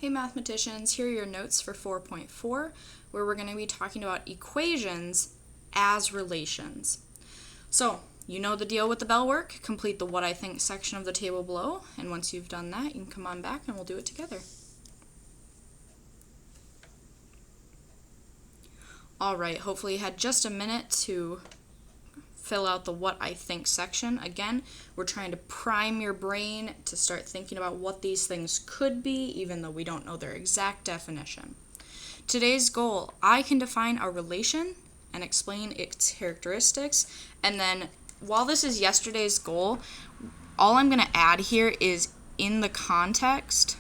Hey mathematicians, here are your notes for 4.4, where we're going to be talking about equations as relations. So, you know the deal with the bell work. Complete the what I think section of the table below, and once you've done that, you can come on back and we'll do it together. Alright, hopefully you had just a minute to fill out the what I think section. Again, we're trying to prime your brain to start thinking about what these things could be, even though we don't know their exact definition. Today's goal, I can define a relation and explain its characteristics, and then while this is yesterday's goal, all I'm going to add here is in the context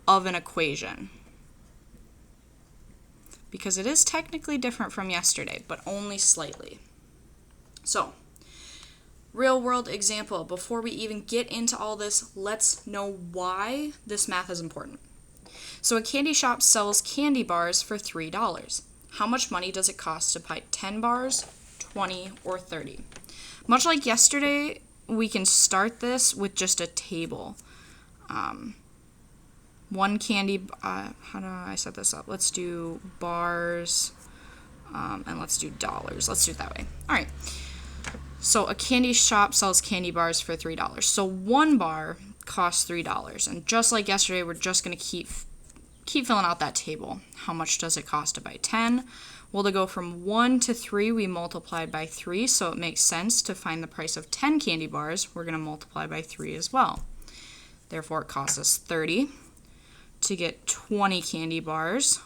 of an equation, because it is technically different from yesterday, but only slightly. So, real world example. Before we even get into all this, let's know why this math is important. So a candy shop sells candy bars for $3. How much money does it cost to buy 10 bars, 20, or 30? Much like yesterday, we can start this with just a table. One candy, how do I set this up? Let's do bars, and let's do dollars. Let's do it that way. All right. So a candy shop sells candy bars for $3. So one bar costs $3. And just like yesterday, we're just going to keep filling out that table. How much does it cost to buy 10? Well, to go from 1 to 3, we multiplied by 3, so it makes sense to find the price of 10 candy bars. We're going to multiply by 3 as well. Therefore, it costs us 30. To get 20 candy bars,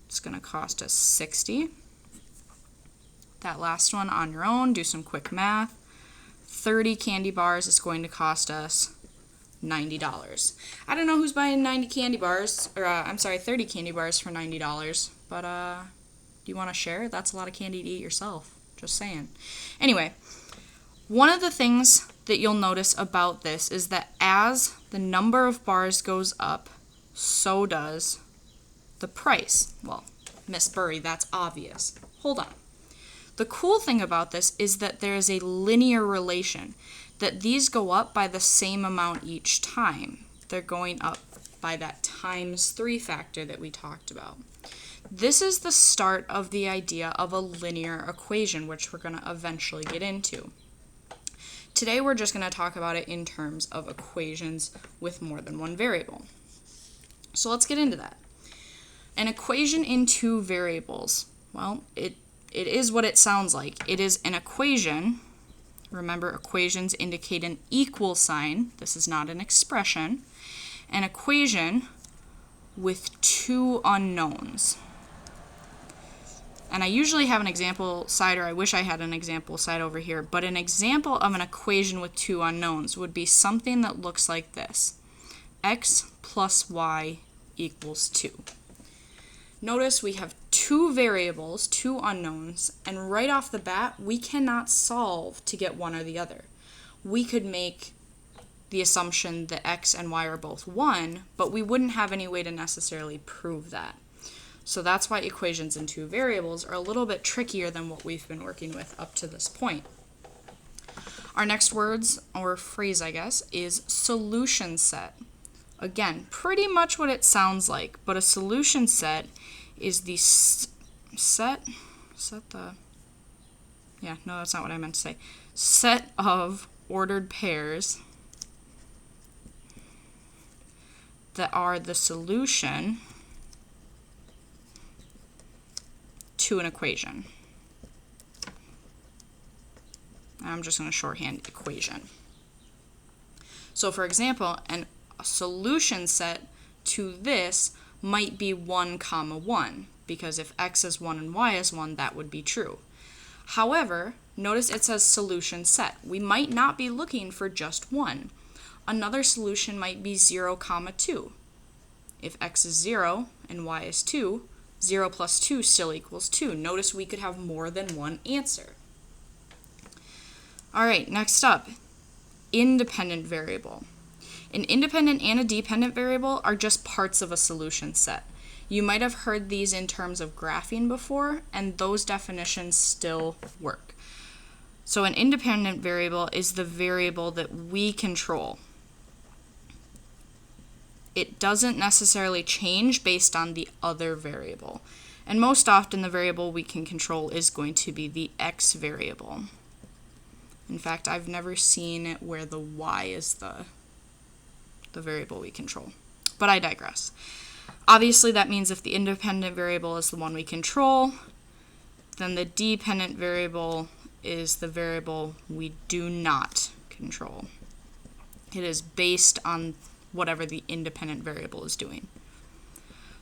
it's going to cost us 60. That last one on your own, do some quick math. 30 candy bars is going to cost us $90. I don't know who's buying 30 candy bars for $90, but do you want to share? That's a lot of candy to eat yourself. Just saying. Anyway, one of the things that you'll notice about this is that as the number of bars goes up, so does the price. Well, Miss Burry, that's obvious. Hold on. The cool thing about this is that there is a linear relation, that these go up by the same amount each time. They're going up by that times 3 factor that we talked about. This is the start of the idea of a linear equation, which we're going to eventually get into. Today we're just going to talk about it in terms of equations with more than one variable. So let's get into that. An equation in 2 variables. Well, it is what it sounds like. It is an equation. Remember, equations indicate an equal sign. This is not an expression. An equation with 2 unknowns. And I usually have an example side, or I wish I had an example side over here, but an example of an equation with 2 unknowns would be something that looks like this. X plus y equals 2. Notice we have 2 variables, 2 unknowns, and right off the bat, we cannot solve to get one or the other. We could make the assumption that x and y are both 1, but we wouldn't have any way to necessarily prove that. So that's why equations in 2 variables are a little bit trickier than what we've been working with up to this point. Our next words, or phrase I guess, is solution set. Again, pretty much what it sounds like, but a solution set is the set of ordered pairs that are the solution to an equation. I'm just going to shorthand equation. So for example, a solution set to this might be 1, 1, because if x is 1 and y is 1, that would be true. However, notice it says solution set. We might not be looking for just 1. Another solution might be 0, 2. If x is 0 and y is 2, 0 plus 2 still equals 2. Notice we could have more than one answer. All right, next up, independent variable. An independent and a dependent variable are just parts of a solution set. You might have heard these in terms of graphing before, and those definitions still work. So an independent variable is the variable that we control. it doesn't necessarily change based on the other variable. And most often the variable we can control is going to be the x variable. In fact, I've never seen it where the y is the variable we control. But I digress. Obviously, that means if the independent variable is the one we control, then the dependent variable is the variable we do not control. It is based on whatever the independent variable is doing.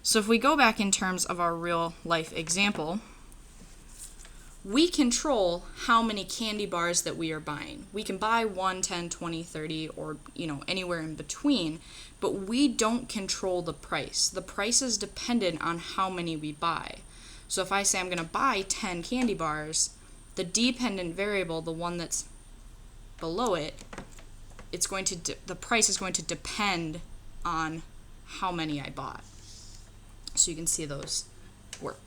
So if we go back in terms of our real life example, we control how many candy bars that we are buying. We can buy 1, 10, 20, 30, or anywhere in between, but we don't control the price. The price is dependent on how many we buy. So if I say I'm going to buy 10 candy bars, the dependent variable, the one that's below it, the price is going to depend on how many I bought. So you can see those work.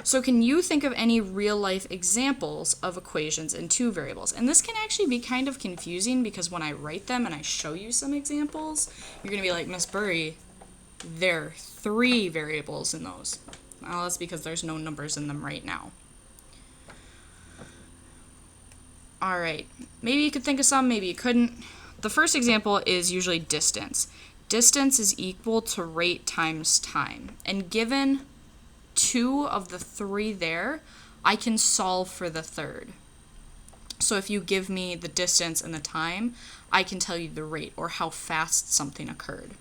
So can you think of any real life examples of equations in two variables? And this can actually be kind of confusing because when I write them and I show you some examples, you're going to be like, Miss Burry, there are 3 variables in those. Well, that's because there's no numbers in them right now. All right, maybe you could think of some, maybe you couldn't. The first example is usually distance. Distance is equal to rate times time. And given 2 of the 3 there, I can solve for the third. So if you give me the distance and the time, I can tell you the rate or how fast something occurred.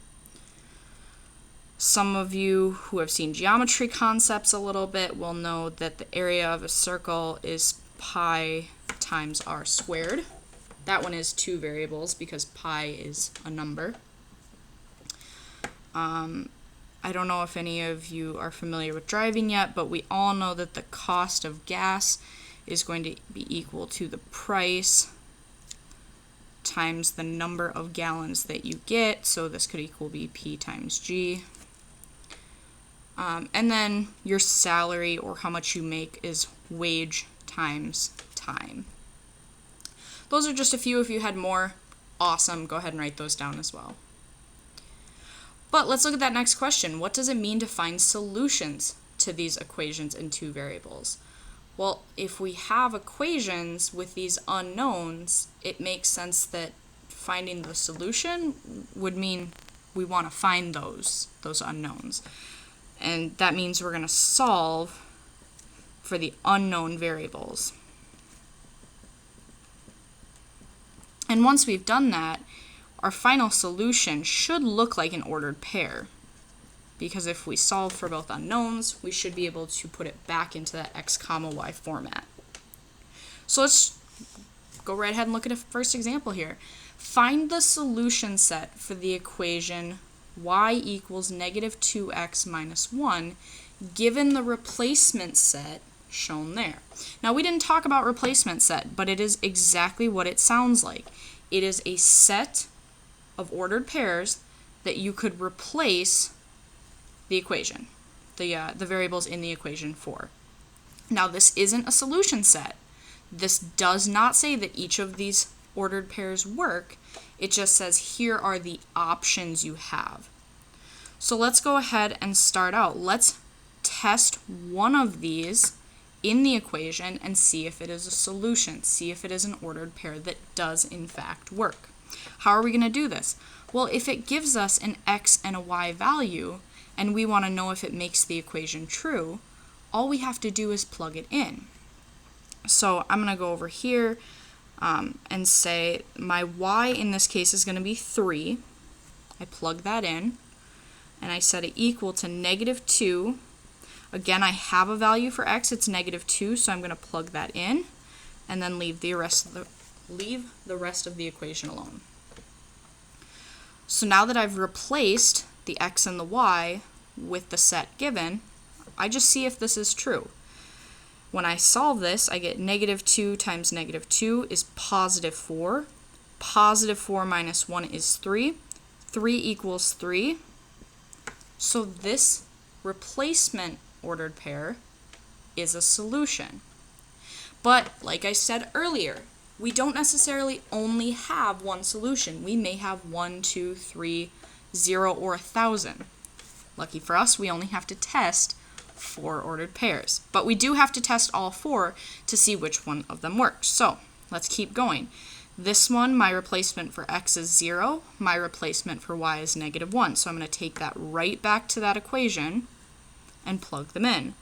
Some of you who have seen geometry concepts a little bit will know that the area of a circle is pi times r squared. That one is 2 variables because pi is a number. I don't know if any of you are familiar with driving yet, but we all know that the cost of gas is going to be equal to the price times the number of gallons that you get. So this could equal be P times G. And then your salary or how much you make is wage times time. Those are just a few. If you had more, awesome. Go ahead and write those down as well. But let's look at that next question. What does it mean to find solutions to these equations in 2 variables? Well, if we have equations with these unknowns, it makes sense that finding the solution would mean we want to find those unknowns. And that means we're going to solve for the unknown variables. And once we've done that, our final solution should look like an ordered pair. Because if we solve for both unknowns, we should be able to put it back into that x comma y format. So let's go right ahead and look at a first example here. Find the solution set for the equation y equals negative 2x minus 1 given the replacement set shown there. Now we didn't talk about replacement set, but it is exactly what it sounds like. It is a set of ordered pairs that you could replace the equation, the variables in the equation for. Now this isn't a solution set. This does not say that each of these ordered pairs work. It just says here are the options you have. So let's go ahead and start out. Let's test one of these in the equation and see if it is a solution, see if it is an ordered pair that does in fact work. How are we going to do this? Well, if it gives us an x and a y value, and we want to know if it makes the equation true, all we have to do is plug it in. So I'm going to go over here and say my y in this case is going to be 3. I plug that in, and I set it equal to negative 2. Again, I have a value for x, it's negative 2, so I'm going to plug that in, and then leave the rest of the equation alone. So now that I've replaced the x and the y with the set given, I just see if this is true. When I solve this, I get negative 2 times negative 2 is positive 4. Positive 4 minus 1 is 3. 3 equals 3. So this replacement ordered pair is a solution. But like I said earlier, we don't necessarily only have one solution. We may have 1, 2, 3 0, or 1,000. Lucky for us, we only have to test 4 ordered pairs. But we do have to test all 4 to see which one of them works. So let's keep going. This one, my replacement for x is 0. My replacement for y is -1. So I'm going to take that right back to that equation and plug them in.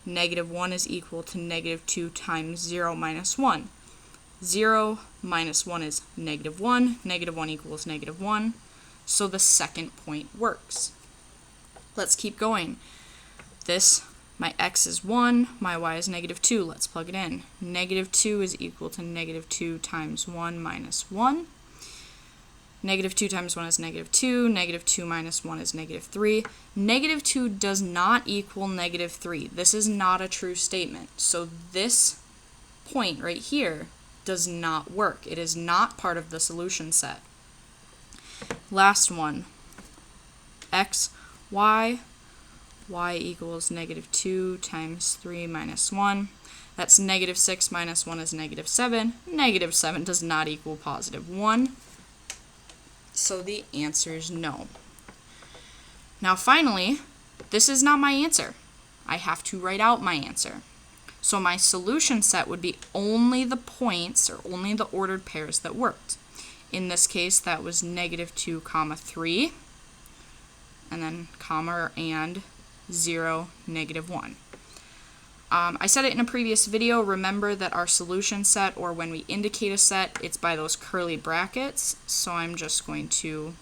-1 is equal to -2 times 0 minus 1. 0 minus 1 is -1. -1 equals -1. So the second point works. Let's keep going. This, my x is 1, my y is -2. Let's plug it in. -2 is equal to -2 times 1 minus 1. -2 times 1 is -2. -2 minus 1 is -3. -2 does not equal -3. This is not a true statement. So this point right here does not work. It is not part of the solution set. Last one. X, y equals -2 times 3 minus 1. That's -6 minus 1 is -7. -7 does not equal +1. So the answer is no. Now finally, this is not my answer. I have to write out my answer. So my solution set would be only the points or only the ordered pairs that worked. In this case, that was -2, 3, and then comma and 0, -1. I said it in a previous video. Remember that our solution set, or when we indicate a set, it's by those curly brackets. So I'm just going to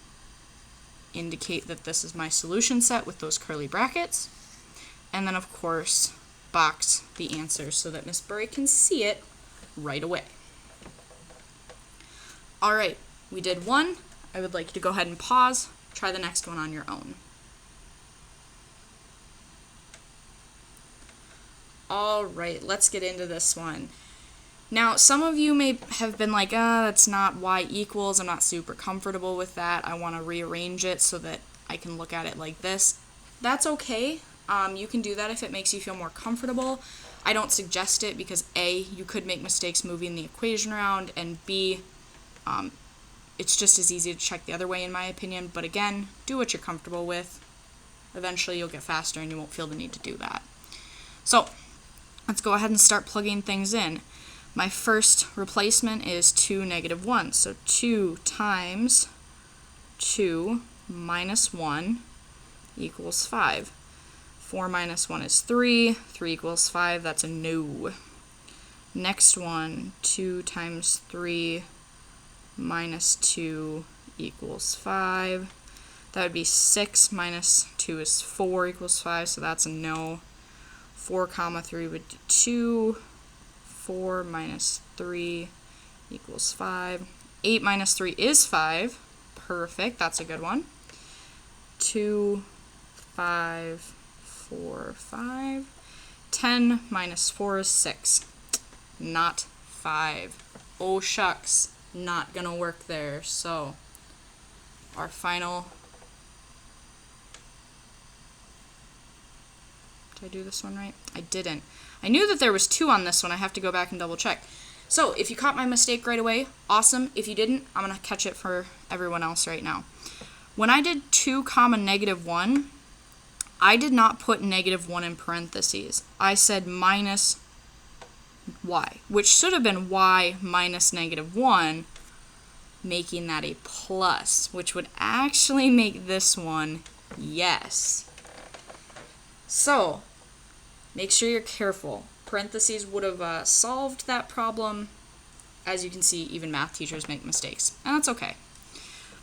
indicate that this is my solution set with those curly brackets. And then, of course, box the answer so that Miss Burry can see it right away. All right, we did one. I would like you to go ahead and pause. Try the next one on your own. All right, let's get into this one. Now, some of you may have been like, that's not y equals. I'm not super comfortable with that. I want to rearrange it so that I can look at it like this. That's okay. You can do that if it makes you feel more comfortable. I don't suggest it because A, you could make mistakes moving the equation around, and B, it's just as easy to check the other way in my opinion. But again, do what you're comfortable with. Eventually you'll get faster and you won't feel the need to do that. So let's go ahead and start plugging things in. My first replacement is 2, -1. So 2 times 2 minus 1 equals 5. 4 minus 1 is 3. 3 equals 5. That's a no. Next one, 2 times 3 minus 2 equals 5. That would be 6 minus 2 is 4 equals 5, so that's a no. 4, 3 would be 2. 4 minus 3 equals 5. 8 minus 3 is 5. Perfect, that's a good one. 2, 5, 4, 5. 10 minus 4 is 6. Not 5. Oh shucks, not gonna work there. So our final, did I do this one right? I didn't. I knew that there was 2 on this one. I have to go back and double check. So if you caught my mistake right away, awesome. If you didn't, I'm gonna catch it for everyone else right now. When I did 2, -1, I did not put -1 in parentheses. I said minus y, which should have been y minus -1, making that a plus, which would actually make this one yes. So make sure you're careful. Parentheses would have solved that problem. As you can see, even math teachers make mistakes, and that's okay.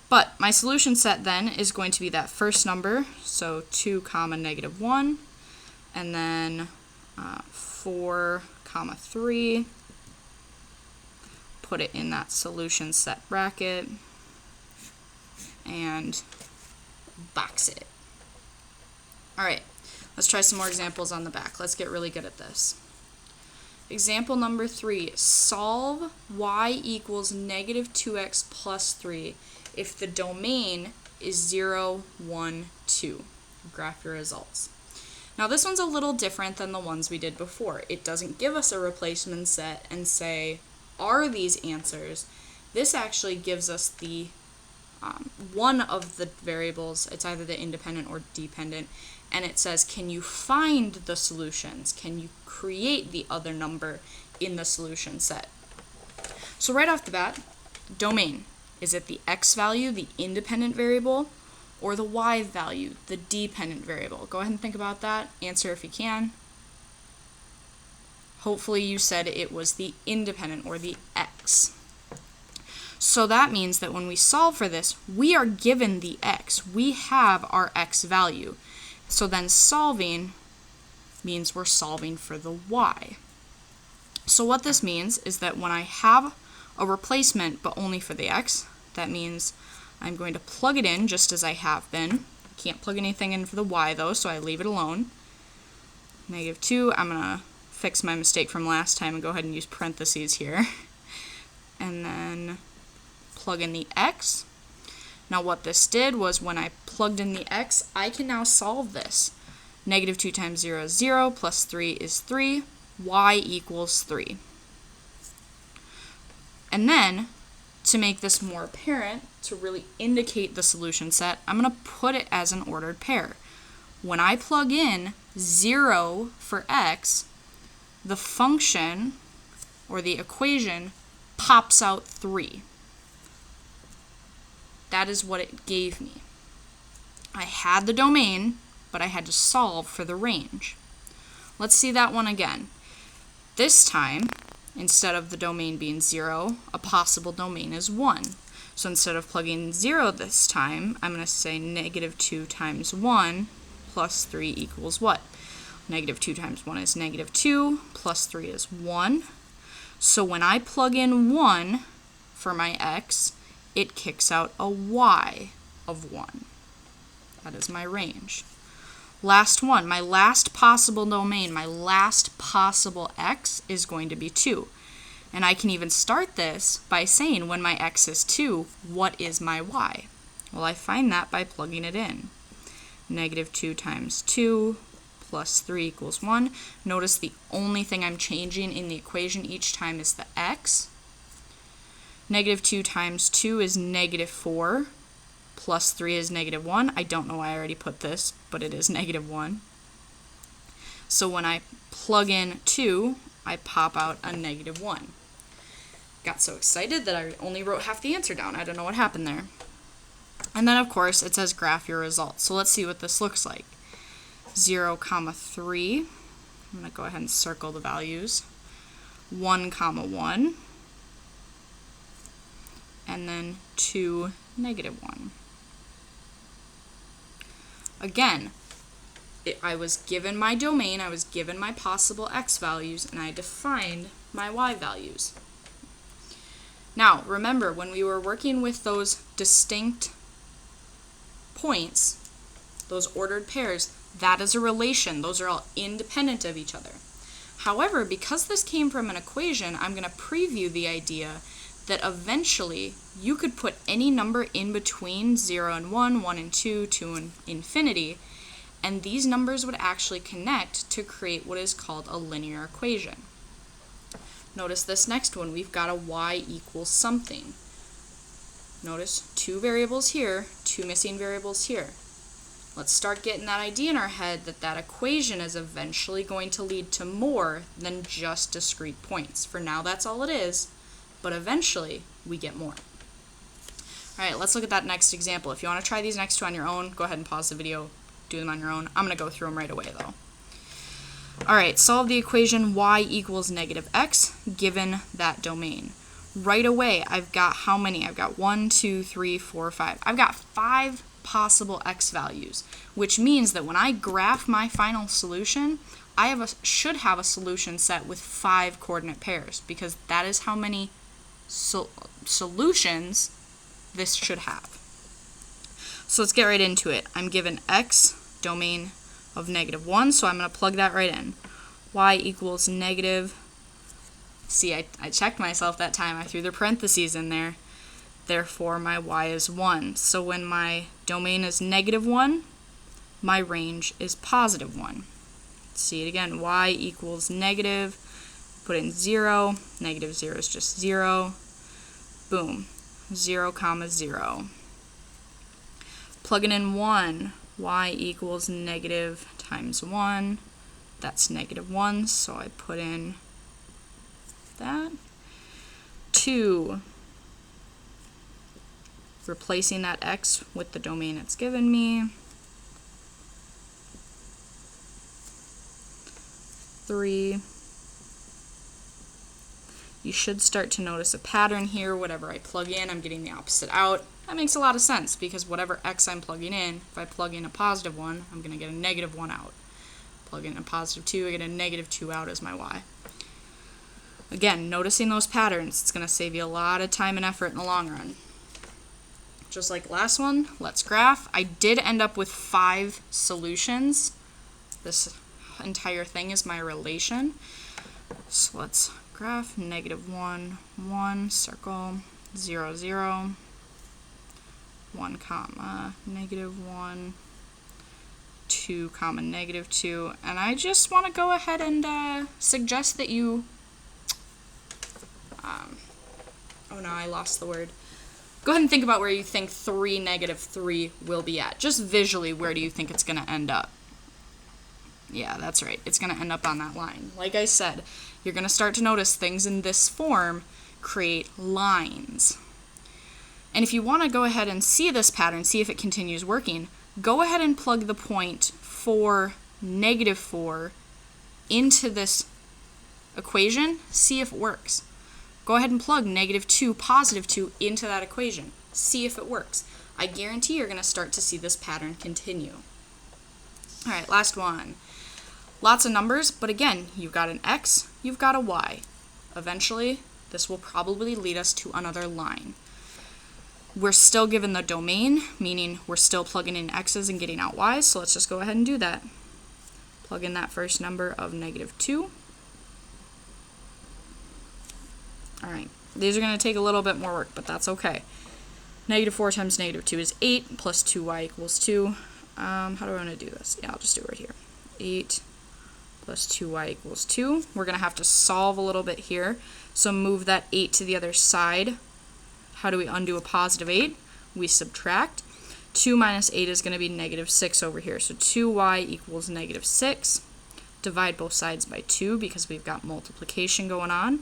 But my solution set then is going to be that first number, so 2, -1, and then 4, 3. Put it in that solution set bracket and box it. All right, let's try some more examples on the back. Let's get really good at this. Example number 3, solve y equals -2x plus 3 if the domain is 0, 1, 2. Graph your results. Now this one's a little different than the ones we did before. It doesn't give us a replacement set and say, are these answers? This actually gives us the one of the variables, it's either the independent or dependent, and it says, can you find the solutions? Can you create the other number in the solution set? So right off the bat, domain. Is it the x value, the independent variable, or the y value, the dependent variable? Go ahead and think about that. Answer if you can. Hopefully you said it was the independent, or the x. So that means that when we solve for this, we are given the x. We have our x value. So then solving means we're solving for the y. So what this means is that when I have a replacement but only for the x, that means I'm going to plug it in just as I have been. Can't plug anything in for the y though, so I leave it alone. -2, I'm going to fix my mistake from last time and go ahead and use parentheses here. And then plug in the x. Now what this did was when I plugged in the x, I can now solve this. -2 times 0 is 0, plus 3 is 3, y equals 3. And then, to make this more apparent, to really indicate the solution set, I'm going to put it as an ordered pair. When I plug in 0 for x, the function, or the equation, pops out 3. That is what it gave me. I had the domain, but I had to solve for the range. Let's see that one again. This time, instead of the domain being 0, a possible domain is 1. So instead of plugging 0 this time, I'm going to say -2 times 1 plus 3 equals what? -2 times 1 is -2, plus 3 is 1. So when I plug in 1 for my x, it kicks out a y of 1. That is my range. Last one, my last possible domain, my last possible x is going to be 2. And I can even start this by saying when my x is 2, what is my y? Well, I find that by plugging it in. -2 times 2 plus 3 equals 1. Notice the only thing I'm changing in the equation each time is the x. -2 times 2 is -4, plus 3 is -1. I don't know why I already put this, but it is -1. So when I plug in 2, I pop out a -1. Got so excited that I only wrote half the answer down. I don't know what happened there. And then, of course, it says graph your results. So let's see what this looks like. 0, 3. I'm going to go ahead and circle the values. 1, 1. And then 2, -1. Again, I was given my domain, I was given my possible x values, and I defined my y values. Now, remember, when we were working with those distinct points, those ordered pairs, that is a relation. Those are all independent of each other. However, because this came from an equation, I'm going to preview the idea that eventually you could put any number in between 0 and 1, 1 and 2, 2 and infinity, and these numbers would actually connect to create what is called a linear equation. Notice this next one, we've got a y equals something. Notice 2 variables here, 2 missing variables here. Let's start getting that idea in our head that that equation is eventually going to lead to more than just discrete points. For now, that's all it is, but eventually we get more. All right, let's look at that next example. If you want to try these next two on your own, go ahead and pause the video, do them on your own. I'm going to go through them right away though. All right, solve the equation y equals -x given that domain. Right away, I've got how many? I've got 1, 2, 3, 4, 5. I've got 5 possible x values, which means that when I graph my final solution, I should have a solution set with 5 coordinate pairs, because that is how many solutions this should have. So let's get right into it. I'm given x, domain of -1, so I'm going to plug that right in. Y equals negative. See, I checked myself that time. I threw the parentheses in there. Therefore, my y is 1. So when my domain is -1, my range is +1. See it again. Y equals negative. Put in 0. -0 is just 0. Boom. 0, 0. Plugging in 1, y equals negative times 1. That's negative 1, so I put in that. 2, replacing that x with the domain it's given me. 3. You should start to notice a pattern here. Whatever I plug in, I'm getting the opposite out. That makes a lot of sense because whatever x I'm plugging in, if I plug in a positive 1, I'm going to get a negative 1 out. Plug in a positive 2, I get a negative 2 out as my y. Again, noticing those patterns, it's going to save you a lot of time and effort in the long run. Just like last one, let's graph. I did end up with 5 solutions. This entire thing is my relation. So let's graph negative 1, 1, circle, 0, 0, 1 comma, negative 1, 2 comma, negative 2. And I just want to go ahead and suggest that you, oh no, I lost the word. Go ahead and think about where you think 3, negative 3 will be at. Just visually, where do you think it's going to end up? Yeah, that's right. It's going to end up on that line. Like I said, you're going to start to notice things in this form create lines. And if you want to go ahead and see this pattern, see if it continues working, go ahead and plug the point 4, negative 4 into this equation, see if it works. Go ahead and plug negative 2, positive 2 into that equation. See if it works. I guarantee you're going to start to see this pattern continue. All right, last one. Lots of numbers, but again, you've got an x, you've got a y. Eventually, this will probably lead us to another line. We're still given the domain, meaning we're still plugging in x's and getting out y's, so let's just go ahead and do that. Plug in that first number of negative 2. All right, these are going to take a little bit more work, but that's okay. Negative 4 times negative 2 is 8, plus 2y equals 2. How do I want to do this? Yeah, I'll just do it right here. 8 plus 2y equals 2. We're going to have to solve a little bit here. So move that 8 to the other side. How do we undo a positive 8? We subtract. 2 minus 8 is going to be negative 6 over here. So 2y equals negative 6. Divide both sides by 2 because we've got multiplication going on.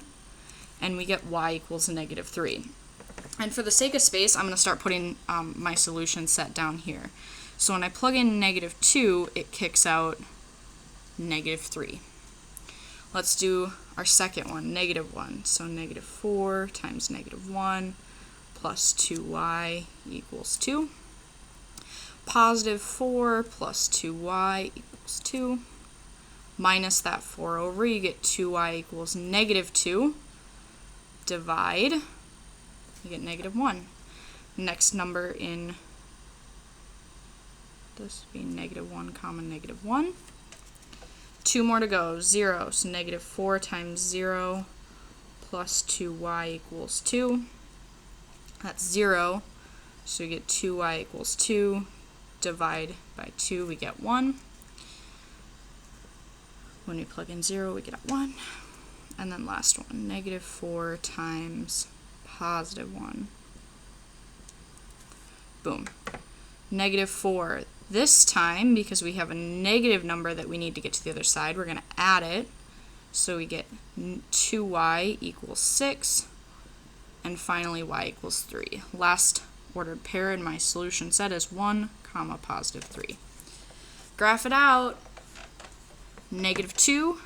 And we get y equals negative 3. And for the sake of space, I'm going to start putting my solution set down here. So when I plug in negative 2, it kicks out negative 3. Let's do our second one, negative 1. So negative 4 times negative 1 plus 2y equals 2. Positive 4 plus 2y equals 2. Minus that 4 over, you get 2y equals negative 2. Divide, you get negative 1. Next number in this would be negative 1 comma negative 1. 2 more to go, 0. So negative 4 times 0 plus 2y equals 2. That's 0. So we get 2y equals 2. Divide by 2, we get 1. When we plug in 0, we get a 1. And then last one, negative 4 times positive 1. Boom. Negative 4. This time, because we have a negative number that we need to get to the other side, we're going to add it. So we get 2y equals 6. And finally, y equals 3. Last ordered pair in my solution set is 1 comma positive 3. Graph it out. Negative 2.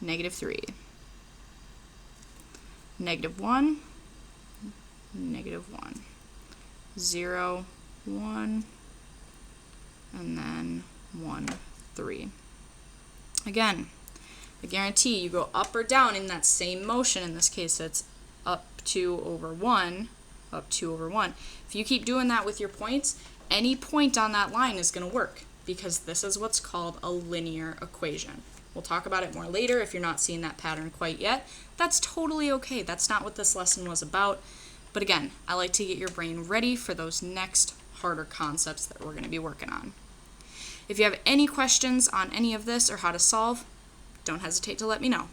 Negative 3, negative 1, negative 1, 0, 1, and then 1, 3. Again, I guarantee you go up or down in that same motion. In this case, it's up 2 over 1, up 2 over 1. If you keep doing that with your points, any point on that line is going to work because this is what's called a linear equation. We'll talk about it more later if you're not seeing that pattern quite yet. That's totally okay. That's not what this lesson was about. But again, I like to get your brain ready for those next harder concepts that we're going to be working on. If you have any questions on any of this or how to solve, don't hesitate to let me know.